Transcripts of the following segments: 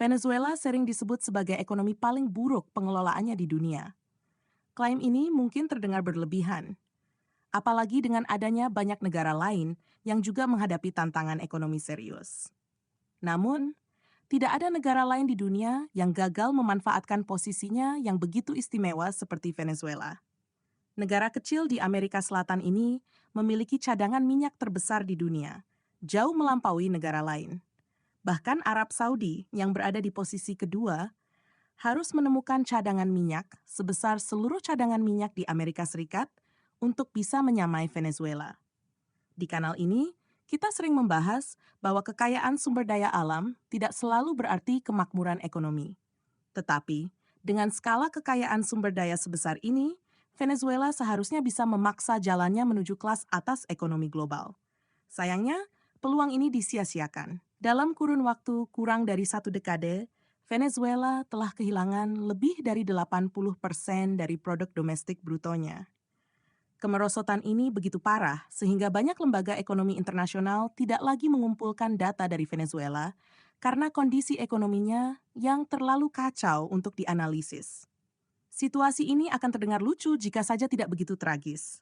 Venezuela sering disebut sebagai ekonomi paling buruk pengelolaannya di dunia. Klaim ini mungkin terdengar berlebihan, apalagi dengan adanya banyak negara lain yang juga menghadapi tantangan ekonomi serius. Namun, tidak ada negara lain di dunia yang gagal memanfaatkan posisinya yang begitu istimewa seperti Venezuela. Negara kecil di Amerika Selatan ini memiliki cadangan minyak terbesar di dunia, jauh melampaui negara lain. Bahkan Arab Saudi yang berada di posisi kedua harus menemukan cadangan minyak sebesar seluruh cadangan minyak di Amerika Serikat untuk bisa menyamai Venezuela. Di kanal ini, kita sering membahas bahwa kekayaan sumber daya alam tidak selalu berarti kemakmuran ekonomi. Tetapi, dengan skala kekayaan sumber daya sebesar ini, Venezuela seharusnya bisa memaksa jalannya menuju kelas atas ekonomi global. Sayangnya, peluang ini disia-siakan. Dalam kurun waktu kurang dari 1 dekade, Venezuela telah kehilangan lebih dari 80% dari produk domestik brutonya. Kemerosotan ini begitu parah sehingga banyak lembaga ekonomi internasional tidak lagi mengumpulkan data dari Venezuela karena kondisi ekonominya yang terlalu kacau untuk dianalisis. Situasi ini akan terdengar lucu jika saja tidak begitu tragis.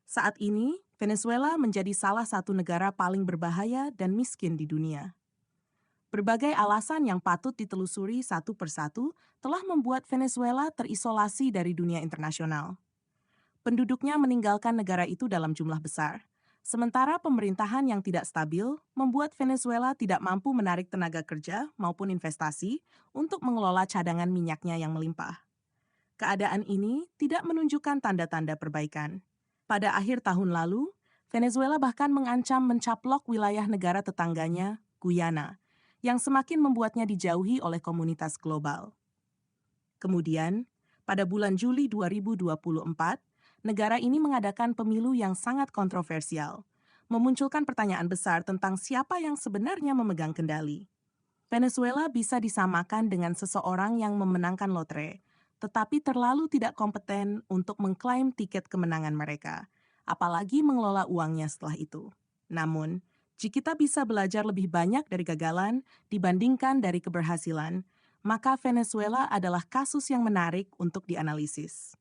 Saat ini, Venezuela menjadi salah satu negara paling berbahaya dan miskin di dunia. Berbagai alasan yang patut ditelusuri satu persatu telah membuat Venezuela terisolasi dari dunia internasional. Penduduknya meninggalkan negara itu dalam jumlah besar, sementara pemerintahan yang tidak stabil membuat Venezuela tidak mampu menarik tenaga kerja maupun investasi untuk mengelola cadangan minyaknya yang melimpah. Keadaan ini tidak menunjukkan tanda-tanda perbaikan. Pada akhir tahun lalu, Venezuela bahkan mengancam mencaplok wilayah negara tetangganya, Guyana, yang semakin membuatnya dijauhi oleh komunitas global. Kemudian, pada bulan Juli 2024, negara ini mengadakan pemilu yang sangat kontroversial, memunculkan pertanyaan besar tentang siapa yang sebenarnya memegang kendali. Venezuela bisa disamakan dengan seseorang yang memenangkan lotre, tetapi terlalu tidak kompeten untuk mengklaim tiket kemenangan mereka, apalagi mengelola uangnya setelah itu. Namun, jika kita bisa belajar lebih banyak dari gagalan dibandingkan dari keberhasilan, maka Venezuela adalah kasus yang menarik untuk dianalisis.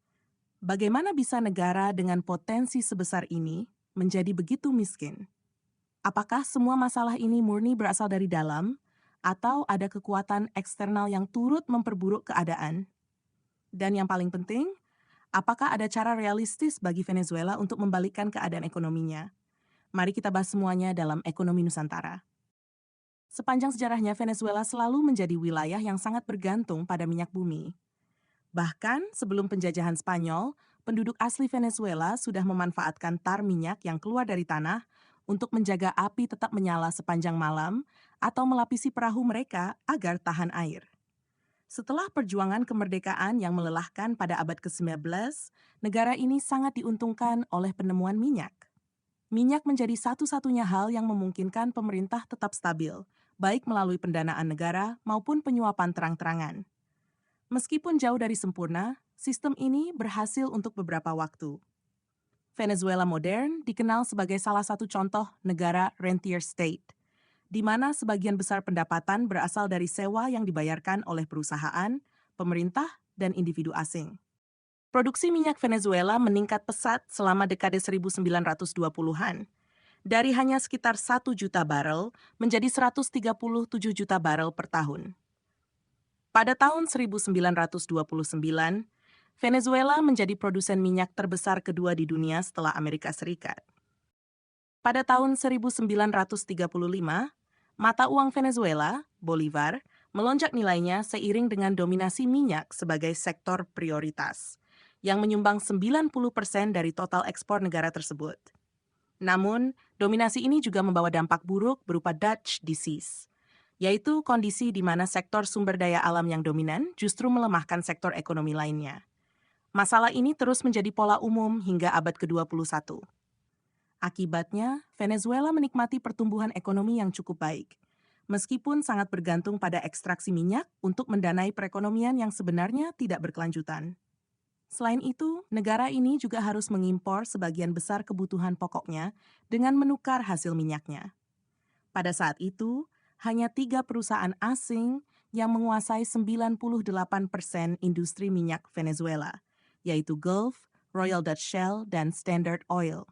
Bagaimana bisa negara dengan potensi sebesar ini menjadi begitu miskin? Apakah semua masalah ini murni berasal dari dalam, atau ada kekuatan eksternal yang turut memperburuk keadaan? Dan yang paling penting, apakah ada cara realistis bagi Venezuela untuk membalikkan keadaan ekonominya? Mari kita bahas semuanya dalam Ekonomi Nusantara. Sepanjang sejarahnya, Venezuela selalu menjadi wilayah yang sangat bergantung pada minyak bumi. Bahkan sebelum penjajahan Spanyol, penduduk asli Venezuela sudah memanfaatkan tar minyak yang keluar dari tanah untuk menjaga api tetap menyala sepanjang malam atau melapisi perahu mereka agar tahan air. Setelah perjuangan kemerdekaan yang melelahkan pada abad ke-19, negara ini sangat diuntungkan oleh penemuan minyak. Minyak menjadi satu-satunya hal yang memungkinkan pemerintah tetap stabil, baik melalui pendanaan negara maupun penyuapan terang-terangan. Meskipun jauh dari sempurna, sistem ini berhasil untuk beberapa waktu. Venezuela modern dikenal sebagai salah satu contoh negara rentier state, di mana sebagian besar pendapatan berasal dari sewa yang dibayarkan oleh perusahaan, pemerintah, dan individu asing. Produksi minyak Venezuela meningkat pesat selama dekade 1920-an, dari hanya sekitar 1 juta barel menjadi 137 juta barel per tahun. Pada tahun 1929, Venezuela menjadi produsen minyak terbesar kedua di dunia setelah Amerika Serikat. Pada tahun 1935, mata uang Venezuela, Bolivar, melonjak nilainya seiring dengan dominasi minyak sebagai sektor prioritas, yang menyumbang 90% dari total ekspor negara tersebut. Namun, dominasi ini juga membawa dampak buruk berupa Dutch disease, yaitu kondisi di mana sektor sumber daya alam yang dominan justru melemahkan sektor ekonomi lainnya. Masalah ini terus menjadi pola umum hingga abad ke-21. Akibatnya, Venezuela menikmati pertumbuhan ekonomi yang cukup baik, meskipun sangat bergantung pada ekstraksi minyak untuk mendanai perekonomian yang sebenarnya tidak berkelanjutan. Selain itu, negara ini juga harus mengimpor sebagian besar kebutuhan pokoknya dengan menukar hasil minyaknya. Pada saat itu, hanya 3 perusahaan asing yang menguasai 98% industri minyak Venezuela, yaitu Gulf, Royal Dutch Shell, dan Standard Oil.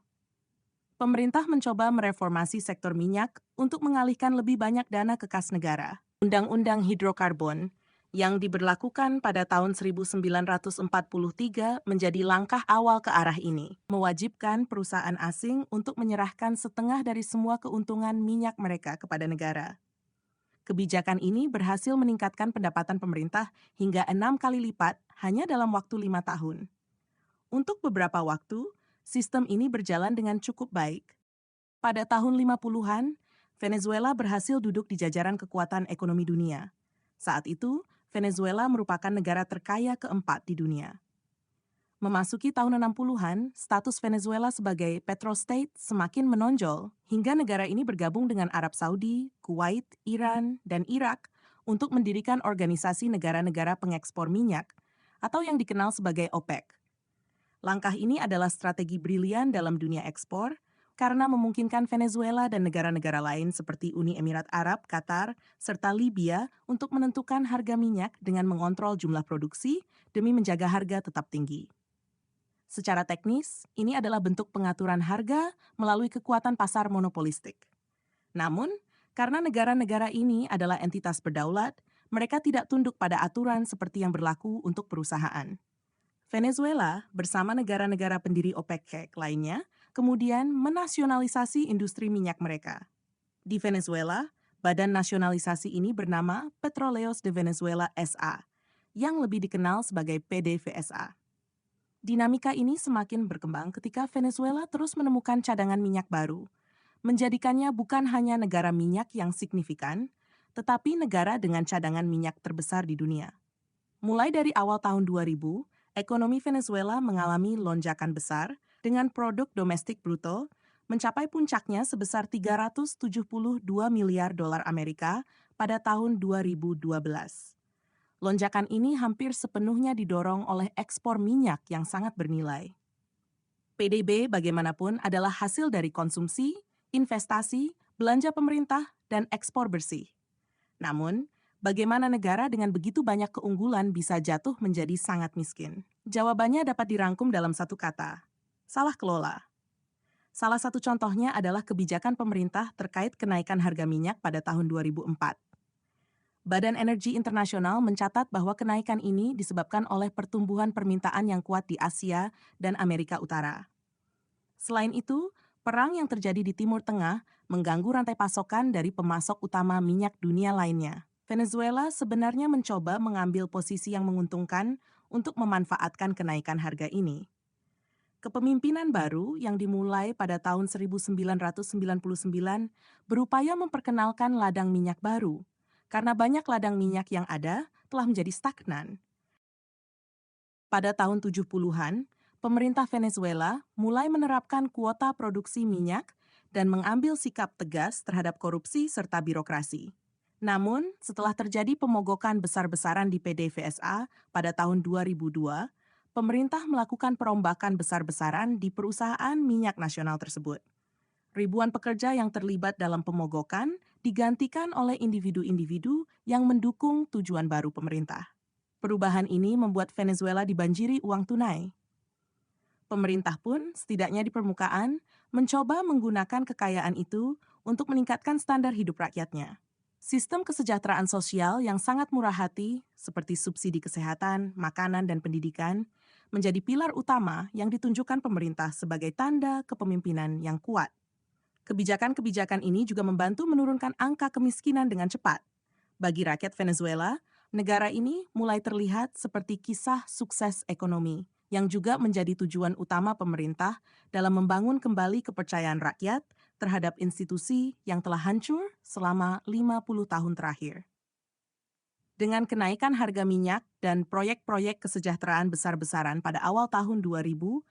Pemerintah mencoba mereformasi sektor minyak untuk mengalihkan lebih banyak dana ke kas negara. Undang-Undang Hidrokarbon yang diberlakukan pada tahun 1943 menjadi langkah awal ke arah ini, mewajibkan perusahaan asing untuk menyerahkan setengah dari semua keuntungan minyak mereka kepada negara. Kebijakan ini berhasil meningkatkan pendapatan pemerintah hingga 6 kali lipat hanya dalam waktu 5 tahun. Untuk beberapa waktu, sistem ini berjalan dengan cukup baik. Pada tahun 50-an, Venezuela berhasil duduk di jajaran kekuatan ekonomi dunia. Saat itu, Venezuela merupakan negara terkaya keempat di dunia. Memasuki tahun 60-an, status Venezuela sebagai petrostate semakin menonjol hingga negara ini bergabung dengan Arab Saudi, Kuwait, Iran, dan Irak untuk mendirikan organisasi negara-negara pengekspor minyak atau yang dikenal sebagai OPEC. Langkah ini adalah strategi brilian dalam dunia ekspor karena memungkinkan Venezuela dan negara-negara lain seperti Uni Emirat Arab, Qatar, serta Libya untuk menentukan harga minyak dengan mengontrol jumlah produksi demi menjaga harga tetap tinggi. Secara teknis, ini adalah bentuk pengaturan harga melalui kekuatan pasar monopolistik. Namun, karena negara-negara ini adalah entitas berdaulat, mereka tidak tunduk pada aturan seperti yang berlaku untuk perusahaan. Venezuela bersama negara-negara pendiri OPEC lainnya kemudian menasionalisasi industri minyak mereka. Di Venezuela, badan nasionalisasi ini bernama Petróleos de Venezuela S.A., yang lebih dikenal sebagai PDVSA. Dinamika ini semakin berkembang ketika Venezuela terus menemukan cadangan minyak baru, menjadikannya bukan hanya negara minyak yang signifikan, tetapi negara dengan cadangan minyak terbesar di dunia. Mulai dari awal tahun 2000, ekonomi Venezuela mengalami lonjakan besar dengan produk domestik bruto mencapai puncaknya sebesar 372 miliar dolar Amerika pada tahun 2012. Lonjakan ini hampir sepenuhnya didorong oleh ekspor minyak yang sangat bernilai. PDB bagaimanapun adalah hasil dari konsumsi, investasi, belanja pemerintah, dan ekspor bersih. Namun, bagaimana negara dengan begitu banyak keunggulan bisa jatuh menjadi sangat miskin? Jawabannya dapat dirangkum dalam satu kata: salah kelola. Salah satu contohnya adalah kebijakan pemerintah terkait kenaikan harga minyak pada tahun 2004. Badan Energi Internasional mencatat bahwa kenaikan ini disebabkan oleh pertumbuhan permintaan yang kuat di Asia dan Amerika Utara. Selain itu, perang yang terjadi di Timur Tengah mengganggu rantai pasokan dari pemasok utama minyak dunia lainnya. Venezuela sebenarnya mencoba mengambil posisi yang menguntungkan untuk memanfaatkan kenaikan harga ini. Kepemimpinan baru yang dimulai pada tahun 1999 berupaya memperkenalkan ladang minyak baru, karena banyak ladang minyak yang ada telah menjadi stagnan. Pada tahun 70-an, pemerintah Venezuela mulai menerapkan kuota produksi minyak dan mengambil sikap tegas terhadap korupsi serta birokrasi. Namun, setelah terjadi pemogokan besar-besaran di PDVSA pada tahun 2002, pemerintah melakukan perombakan besar-besaran di perusahaan minyak nasional tersebut. Ribuan pekerja yang terlibat dalam pemogokan digantikan oleh individu-individu yang mendukung tujuan baru pemerintah. Perubahan ini membuat Venezuela dibanjiri uang tunai. Pemerintah pun, setidaknya di permukaan, mencoba menggunakan kekayaan itu untuk meningkatkan standar hidup rakyatnya. Sistem kesejahteraan sosial yang sangat murah hati, seperti subsidi kesehatan, makanan, dan pendidikan, menjadi pilar utama yang ditunjukkan pemerintah sebagai tanda kepemimpinan yang kuat. Kebijakan-kebijakan ini juga membantu menurunkan angka kemiskinan dengan cepat. Bagi rakyat Venezuela, negara ini mulai terlihat seperti kisah sukses ekonomi yang juga menjadi tujuan utama pemerintah dalam membangun kembali kepercayaan rakyat terhadap institusi yang telah hancur selama 50 tahun terakhir. Dengan kenaikan harga minyak dan proyek-proyek kesejahteraan besar-besaran pada awal tahun 2000,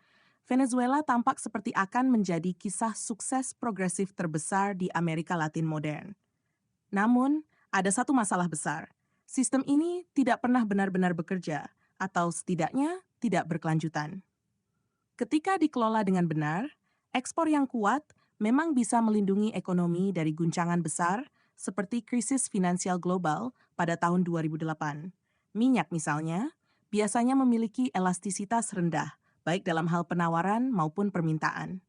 Venezuela tampak seperti akan menjadi kisah sukses progresif terbesar di Amerika Latin modern. Namun, ada satu masalah besar. Sistem ini tidak pernah benar-benar bekerja, atau setidaknya tidak berkelanjutan. Ketika dikelola dengan benar, ekspor yang kuat memang bisa melindungi ekonomi dari guncangan besar seperti krisis finansial global pada tahun 2008. Minyak misalnya, biasanya memiliki elastisitas rendah, baik dalam hal penawaran maupun permintaan.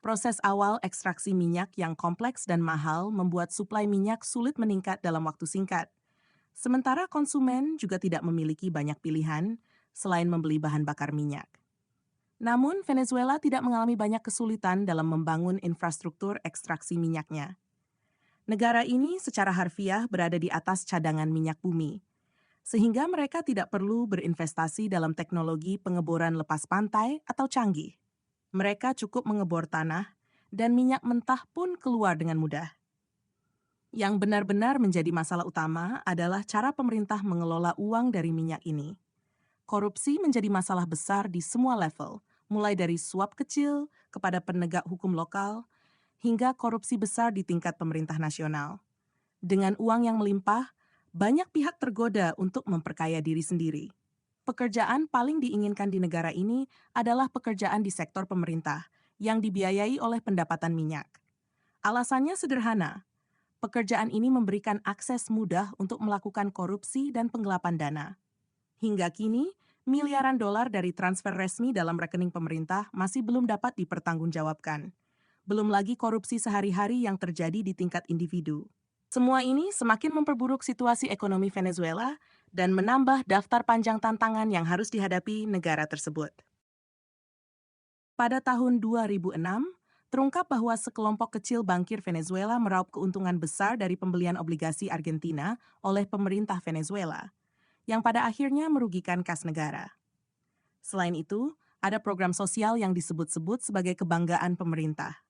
Proses awal ekstraksi minyak yang kompleks dan mahal membuat suplai minyak sulit meningkat dalam waktu singkat. Sementara konsumen juga tidak memiliki banyak pilihan selain membeli bahan bakar minyak. Namun, Venezuela tidak mengalami banyak kesulitan dalam membangun infrastruktur ekstraksi minyaknya. Negara ini secara harfiah berada di atas cadangan minyak bumi, sehingga mereka tidak perlu berinvestasi dalam teknologi pengeboran lepas pantai atau canggih. Mereka cukup mengebor tanah, dan minyak mentah pun keluar dengan mudah. Yang benar-benar menjadi masalah utama adalah cara pemerintah mengelola uang dari minyak ini. Korupsi menjadi masalah besar di semua level, mulai dari suap kecil kepada penegak hukum lokal, hingga korupsi besar di tingkat pemerintah nasional. Dengan uang yang melimpah, banyak pihak tergoda untuk memperkaya diri sendiri. Pekerjaan paling diinginkan di negara ini adalah pekerjaan di sektor pemerintah yang dibiayai oleh pendapatan minyak. Alasannya sederhana, pekerjaan ini memberikan akses mudah untuk melakukan korupsi dan penggelapan dana. Hingga kini, miliaran dolar dari transfer resmi dalam rekening pemerintah masih belum dapat dipertanggungjawabkan. Belum lagi korupsi sehari-hari yang terjadi di tingkat individu. Semua ini semakin memperburuk situasi ekonomi Venezuela dan menambah daftar panjang tantangan yang harus dihadapi negara tersebut. Pada tahun 2006, terungkap bahwa sekelompok kecil bankir Venezuela meraup keuntungan besar dari pembelian obligasi Argentina oleh pemerintah Venezuela, yang pada akhirnya merugikan kas negara. Selain itu, ada program sosial yang disebut-sebut sebagai kebanggaan pemerintah.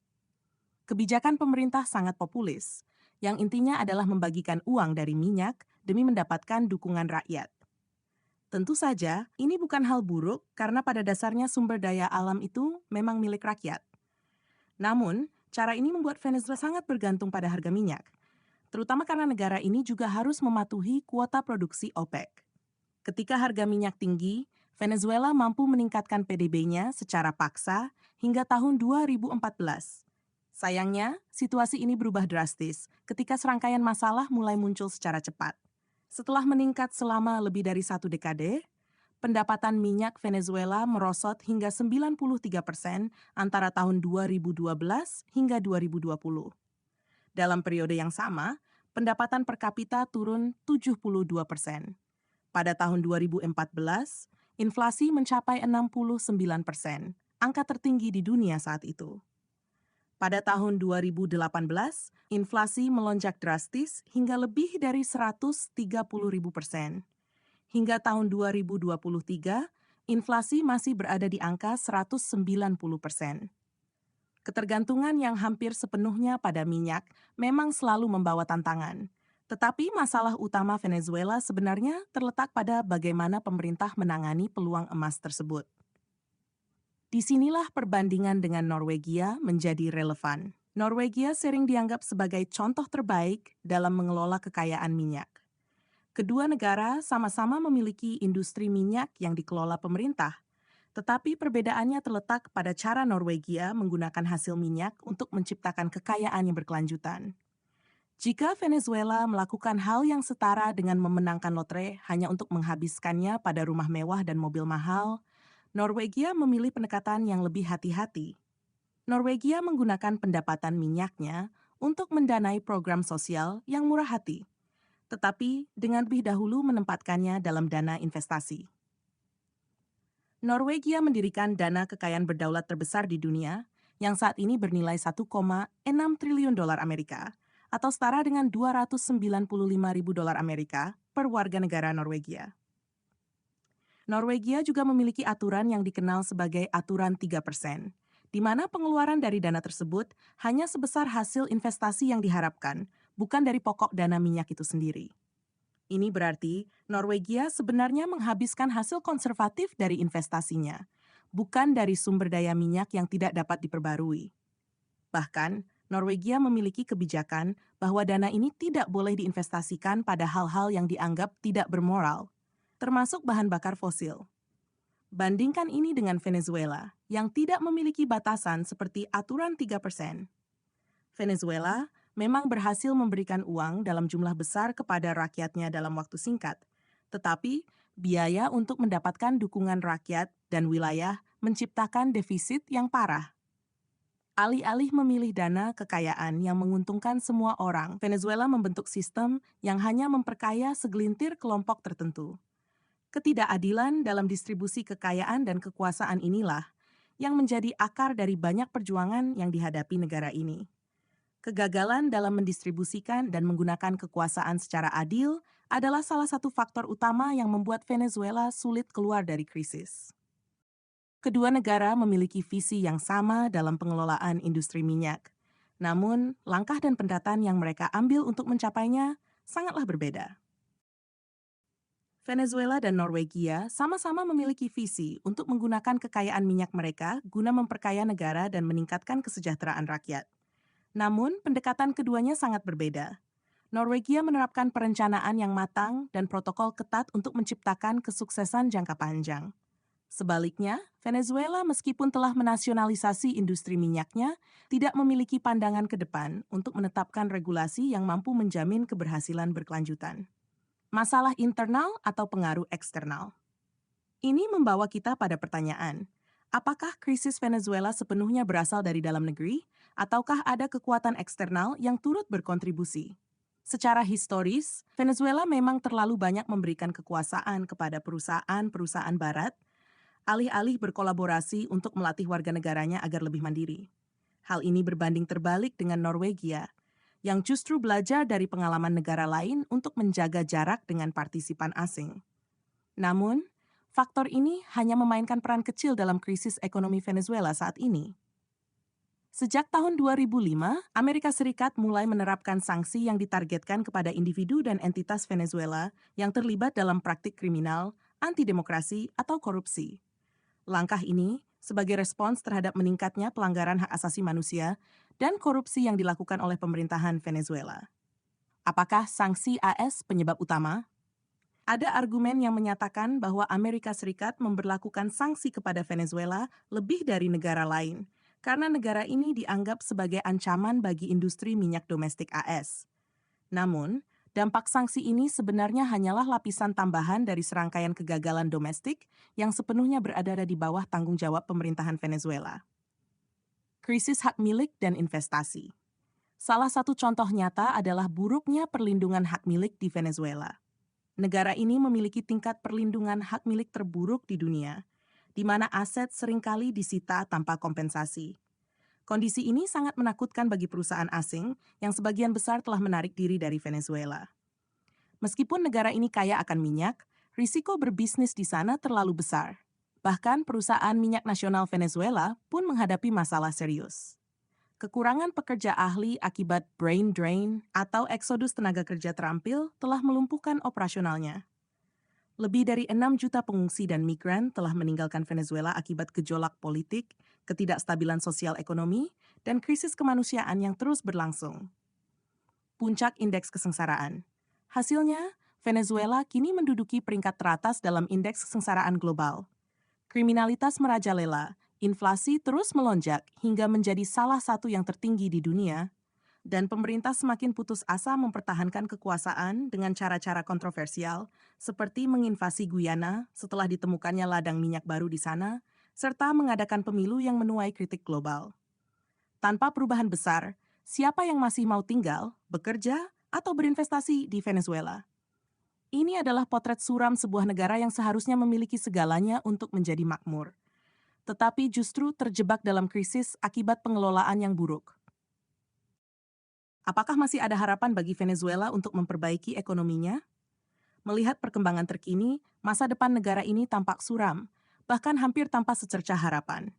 Kebijakan pemerintah sangat populis, yang intinya adalah membagikan uang dari minyak demi mendapatkan dukungan rakyat. Tentu saja, ini bukan hal buruk karena pada dasarnya sumber daya alam itu memang milik rakyat. Namun, cara ini membuat Venezuela sangat bergantung pada harga minyak, terutama karena negara ini juga harus mematuhi kuota produksi OPEC. Ketika harga minyak tinggi, Venezuela mampu meningkatkan PDB-nya secara paksa hingga tahun 2014. Sayangnya, situasi ini berubah drastis ketika serangkaian masalah mulai muncul secara cepat. Setelah meningkat selama lebih dari 1 dekade, pendapatan minyak Venezuela merosot hingga 93% antara tahun 2012 hingga 2020. Dalam periode yang sama, pendapatan per kapita turun 72%. Pada tahun 2014, inflasi mencapai 69%, angka tertinggi di dunia saat itu. Pada tahun 2018, inflasi melonjak drastis hingga lebih dari 130.000%. Hingga tahun 2023, inflasi masih berada di angka 190%. Ketergantungan yang hampir sepenuhnya pada minyak memang selalu membawa tantangan. Tetapi masalah utama Venezuela sebenarnya terletak pada bagaimana pemerintah menangani peluang emas tersebut. Disinilah perbandingan dengan Norwegia menjadi relevan. Norwegia sering dianggap sebagai contoh terbaik dalam mengelola kekayaan minyak. Kedua negara sama-sama memiliki industri minyak yang dikelola pemerintah, tetapi perbedaannya terletak pada cara Norwegia menggunakan hasil minyak untuk menciptakan kekayaan yang berkelanjutan. Jika Venezuela melakukan hal yang setara dengan memenangkan lotre hanya untuk menghabiskannya pada rumah mewah dan mobil mahal, Norwegia memilih pendekatan yang lebih hati-hati. Norwegia menggunakan pendapatan minyaknya untuk mendanai program sosial yang murah hati, tetapi dengan lebih dahulu menempatkannya dalam dana investasi. Norwegia mendirikan dana kekayaan berdaulat terbesar di dunia yang saat ini bernilai 1,6 triliun dolar Amerika atau setara dengan 295.000 dolar Amerika per warga negara Norwegia. Norwegia juga memiliki aturan yang dikenal sebagai aturan 3%, di mana pengeluaran dari dana tersebut hanya sebesar hasil investasi yang diharapkan, bukan dari pokok dana minyak itu sendiri. Ini berarti Norwegia sebenarnya menghabiskan hasil konservatif dari investasinya, bukan dari sumber daya minyak yang tidak dapat diperbarui. Bahkan, Norwegia memiliki kebijakan bahwa dana ini tidak boleh diinvestasikan pada hal-hal yang dianggap tidak bermoral, termasuk bahan bakar fosil. Bandingkan ini dengan Venezuela, yang tidak memiliki batasan seperti aturan 3%. Venezuela memang berhasil memberikan uang dalam jumlah besar kepada rakyatnya dalam waktu singkat, tetapi biaya untuk mendapatkan dukungan rakyat dan wilayah menciptakan defisit yang parah. Alih-alih memilih dana kekayaan yang menguntungkan semua orang, Venezuela membentuk sistem yang hanya memperkaya segelintir kelompok tertentu. Ketidakadilan dalam distribusi kekayaan dan kekuasaan inilah yang menjadi akar dari banyak perjuangan yang dihadapi negara ini. Kegagalan dalam mendistribusikan dan menggunakan kekuasaan secara adil adalah salah satu faktor utama yang membuat Venezuela sulit keluar dari krisis. Kedua negara memiliki visi yang sama dalam pengelolaan industri minyak. Namun, langkah dan pendataan yang mereka ambil untuk mencapainya sangatlah berbeda. Venezuela dan Norwegia sama-sama memiliki visi untuk menggunakan kekayaan minyak mereka guna memperkaya negara dan meningkatkan kesejahteraan rakyat. Namun, pendekatan keduanya sangat berbeda. Norwegia menerapkan perencanaan yang matang dan protokol ketat untuk menciptakan kesuksesan jangka panjang. Sebaliknya, Venezuela meskipun telah menasionalisasi industri minyaknya, tidak memiliki pandangan ke depan untuk menetapkan regulasi yang mampu menjamin keberhasilan berkelanjutan. Masalah internal atau pengaruh eksternal. Ini membawa kita pada pertanyaan, apakah krisis Venezuela sepenuhnya berasal dari dalam negeri, ataukah ada kekuatan eksternal yang turut berkontribusi? Secara historis, Venezuela memang terlalu banyak memberikan kekuasaan kepada perusahaan-perusahaan barat, alih-alih berkolaborasi untuk melatih warga negaranya agar lebih mandiri. Hal ini berbanding terbalik dengan Norwegia, yang justru belajar dari pengalaman negara lain untuk menjaga jarak dengan partisipan asing. Namun, faktor ini hanya memainkan peran kecil dalam krisis ekonomi Venezuela saat ini. Sejak tahun 2005, Amerika Serikat mulai menerapkan sanksi yang ditargetkan kepada individu dan entitas Venezuela yang terlibat dalam praktik kriminal, antidemokrasi, atau korupsi. Langkah ini sebagai respons terhadap meningkatnya pelanggaran hak asasi manusia dan korupsi yang dilakukan oleh pemerintahan Venezuela. Apakah sanksi AS penyebab utama? Ada argumen yang menyatakan bahwa Amerika Serikat memberlakukan sanksi kepada Venezuela lebih dari negara lain, karena negara ini dianggap sebagai ancaman bagi industri minyak domestik AS. Namun, dampak sanksi ini sebenarnya hanyalah lapisan tambahan dari serangkaian kegagalan domestik yang sepenuhnya berada di bawah tanggung jawab pemerintahan Venezuela. Krisis hak milik dan investasi. Salah satu contoh nyata adalah buruknya perlindungan hak milik di Venezuela. Negara ini memiliki tingkat perlindungan hak milik terburuk di dunia, di mana aset seringkali disita tanpa kompensasi. Kondisi ini sangat menakutkan bagi perusahaan asing yang sebagian besar telah menarik diri dari Venezuela. Meskipun negara ini kaya akan minyak, risiko berbisnis di sana terlalu besar. Bahkan perusahaan minyak nasional Venezuela pun menghadapi masalah serius. Kekurangan pekerja ahli akibat brain drain atau eksodus tenaga kerja terampil telah melumpuhkan operasionalnya. Lebih dari 6 juta pengungsi dan migran telah meninggalkan Venezuela akibat gejolak politik, ketidakstabilan sosial ekonomi, dan krisis kemanusiaan yang terus berlangsung. Puncak indeks kesengsaraan. Hasilnya, Venezuela kini menduduki peringkat teratas dalam indeks kesengsaraan global. Kriminalitas merajalela, inflasi terus melonjak hingga menjadi salah satu yang tertinggi di dunia, dan pemerintah semakin putus asa mempertahankan kekuasaan dengan cara-cara kontroversial, seperti menginvasi Guyana setelah ditemukannya ladang minyak baru di sana, serta mengadakan pemilu yang menuai kritik global. Tanpa perubahan besar, siapa yang masih mau tinggal, bekerja, atau berinvestasi di Venezuela? Ini adalah potret suram sebuah negara yang seharusnya memiliki segalanya untuk menjadi makmur, tetapi justru terjebak dalam krisis akibat pengelolaan yang buruk. Apakah masih ada harapan bagi Venezuela untuk memperbaiki ekonominya? Melihat perkembangan terkini, masa depan negara ini tampak suram, bahkan hampir tanpa secercah harapan.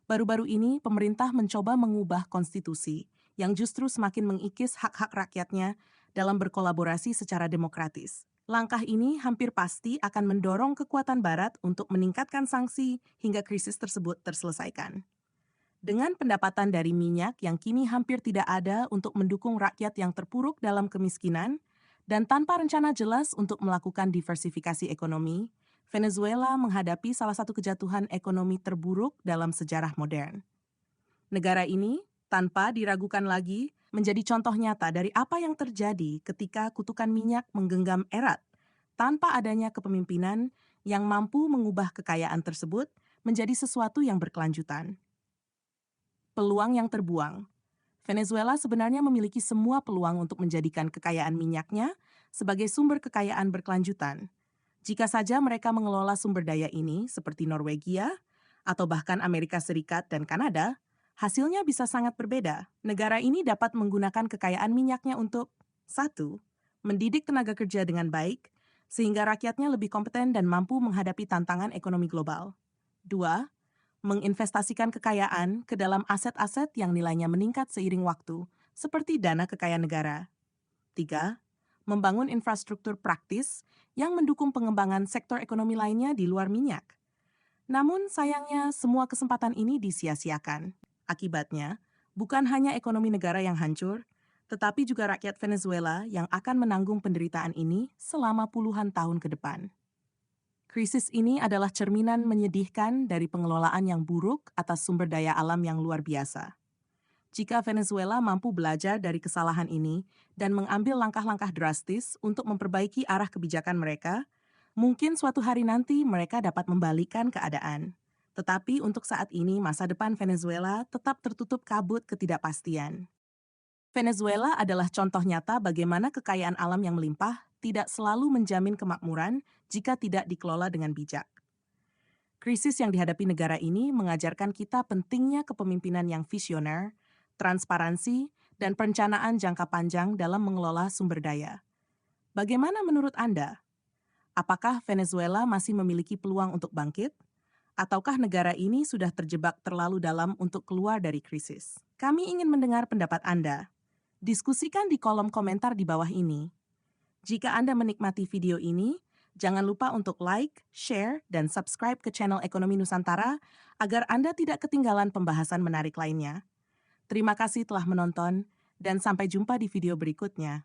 Baru-baru ini, pemerintah mencoba mengubah konstitusi yang justru semakin mengikis hak-hak rakyatnya dalam berkolaborasi secara demokratis. Langkah ini hampir pasti akan mendorong kekuatan Barat untuk meningkatkan sanksi hingga krisis tersebut terselesaikan. Dengan pendapatan dari minyak yang kini hampir tidak ada untuk mendukung rakyat yang terpuruk dalam kemiskinan, dan tanpa rencana jelas untuk melakukan diversifikasi ekonomi, Venezuela menghadapi salah satu kejatuhan ekonomi terburuk dalam sejarah modern. Negara ini, tanpa diragukan lagi, menjadi contoh nyata dari apa yang terjadi ketika kutukan minyak menggenggam erat tanpa adanya kepemimpinan yang mampu mengubah kekayaan tersebut menjadi sesuatu yang berkelanjutan. Peluang yang terbuang. Venezuela sebenarnya memiliki semua peluang untuk menjadikan kekayaan minyaknya sebagai sumber kekayaan berkelanjutan. Jika saja mereka mengelola sumber daya ini seperti Norwegia atau bahkan Amerika Serikat dan Kanada, hasilnya bisa sangat berbeda. Negara ini dapat menggunakan kekayaan minyaknya untuk 1. Mendidik tenaga kerja dengan baik, sehingga rakyatnya lebih kompeten dan mampu menghadapi tantangan ekonomi global. 2. Menginvestasikan kekayaan ke dalam aset-aset yang nilainya meningkat seiring waktu, seperti dana kekayaan negara. 3. Membangun infrastruktur praktis yang mendukung pengembangan sektor ekonomi lainnya di luar minyak. Namun sayangnya semua kesempatan ini disia-siakan. Akibatnya, bukan hanya ekonomi negara yang hancur, tetapi juga rakyat Venezuela yang akan menanggung penderitaan ini selama puluhan tahun ke depan. Krisis ini adalah cerminan menyedihkan dari pengelolaan yang buruk atas sumber daya alam yang luar biasa. Jika Venezuela mampu belajar dari kesalahan ini dan mengambil langkah-langkah drastis untuk memperbaiki arah kebijakan mereka, mungkin suatu hari nanti mereka dapat membalikkan keadaan. Tetapi untuk saat ini, masa depan Venezuela tetap tertutup kabut ketidakpastian. Venezuela adalah contoh nyata bagaimana kekayaan alam yang melimpah tidak selalu menjamin kemakmuran jika tidak dikelola dengan bijak. Krisis yang dihadapi negara ini mengajarkan kita pentingnya kepemimpinan yang visioner, transparansi, dan perencanaan jangka panjang dalam mengelola sumber daya. Bagaimana menurut Anda? Apakah Venezuela masih memiliki peluang untuk bangkit? Ataukah negara ini sudah terjebak terlalu dalam untuk keluar dari krisis? Kami ingin mendengar pendapat Anda. Diskusikan di kolom komentar di bawah ini. Jika Anda menikmati video ini, jangan lupa untuk like, share, dan subscribe ke channel Ekonomi Nusantara agar Anda tidak ketinggalan pembahasan menarik lainnya. Terima kasih telah menonton, dan sampai jumpa di video berikutnya.